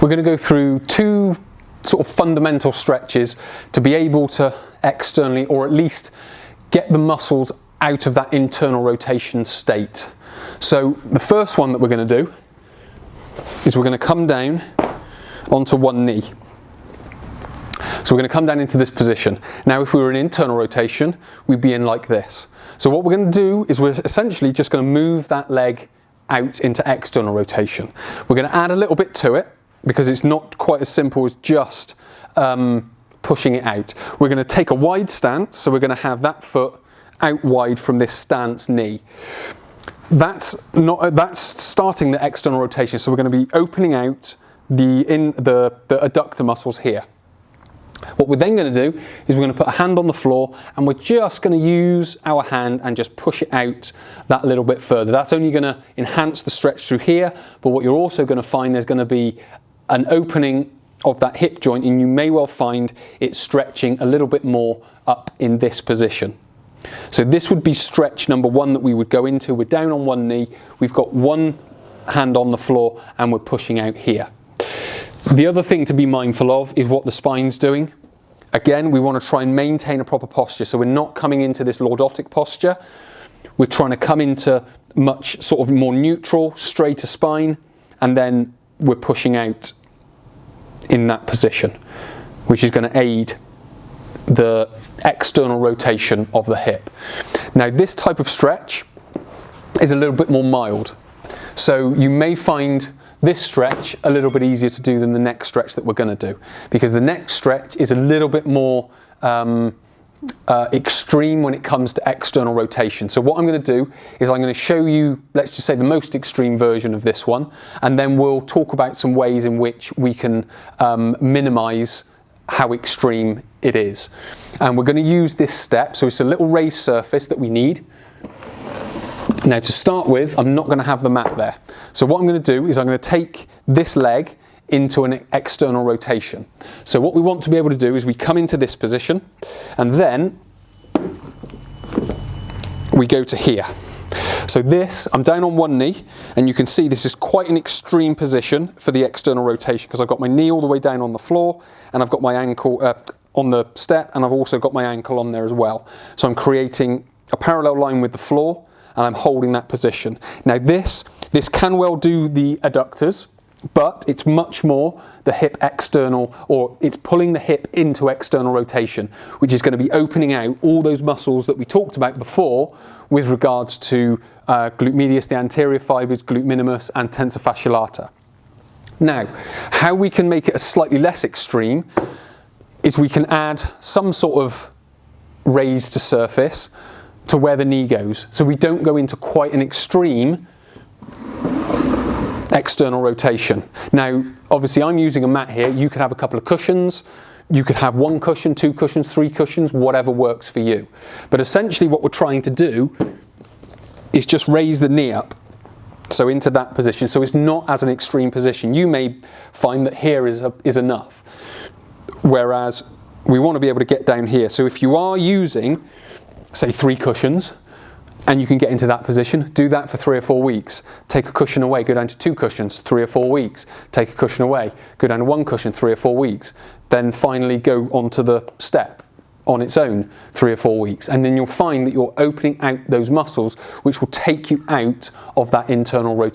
we're going to go through two sort of fundamental stretches to be able to externally, or at least get the muscles out of that internal rotation state. So the first one that we're going to do is we're going to come down onto one knee. So we're going to come down into this position. Now if we were in internal rotation, we'd be in like this. So what we're going to do is we're essentially just going to move that leg out into external rotation. We're going to add a little bit to it because it's not quite as simple as just pushing it out. We're going to take a wide stance, so we're going to have that foot out wide from this stance knee. That's starting the external rotation, so we're going to be opening out the adductor muscles here. What we're then going to do is we're going to put a hand on the floor and we're just going to use our hand and just push it out that little bit further. That's only going to enhance the stretch through here, but what you're also going to find, there's going to be an opening of that hip joint, and you may well find it stretching a little bit more up in this position. So this would be stretch number one that we would go into. We're down on one knee, we've got one hand on the floor and we're pushing out here. The other thing to be mindful of is what the spine's doing. Again, we want to try and maintain a proper posture, so we're not coming into this lordotic posture. We're trying to come into much sort of more neutral, straighter spine, and then we're pushing out in that position, which is going to aid the external rotation of the hip. Now this type of stretch is a little bit more mild, so you may find this stretch a little bit easier to do than the next stretch that we're going to do, because the next stretch is a little bit more extreme when it comes to external rotation. So what I'm going to do is I'm going to show you, let's just say, the most extreme version of this one, and then we'll talk about some ways in which we can minimize how extreme it is. And we're going to use this step, so it's a little raised surface that we need. Now to start with, I'm not going to have the mat there. So what I'm going to do is I'm going to take this leg into an external rotation. So what we want to be able to do is we come into this position and then we go to here. So this, I'm down on one knee, and you can see this is quite an extreme position for the external rotation, because I've got my knee all the way down on the floor and I've got my ankle on the step, and I've also got my ankle on there as well. So I'm creating a parallel line with the floor and I'm holding that position. Now this can well do the adductors, but it's much more the hip external, or it's pulling the hip into external rotation, which is going to be opening out all those muscles that we talked about before with regards to glute medius, the anterior fibers, glute minimus and tensor fasciae lata. Now, how we can make it a slightly less extreme is we can add some sort of raise to surface to where the knee goes, so we don't go into quite an extreme external rotation. Now obviously I'm using a mat here. You could have a couple of cushions, you could have one cushion, two cushions, three cushions, whatever works for you. But essentially what we're trying to do is just raise the knee up, so into that position, so it's not as an extreme position. You may find that here is enough, whereas we want to be able to get down here. So if you are using, say, 3 cushions, and you can get into that position, do that for 3 or 4 weeks. Take a cushion away, go down to 2 cushions, 3 or 4 weeks. Take a cushion away, go down to 1 cushion, 3 or 4 weeks. Then finally go onto the step on its own, 3 or 4 weeks. And then you'll find that you're opening out those muscles, which will take you out of that internal rotation.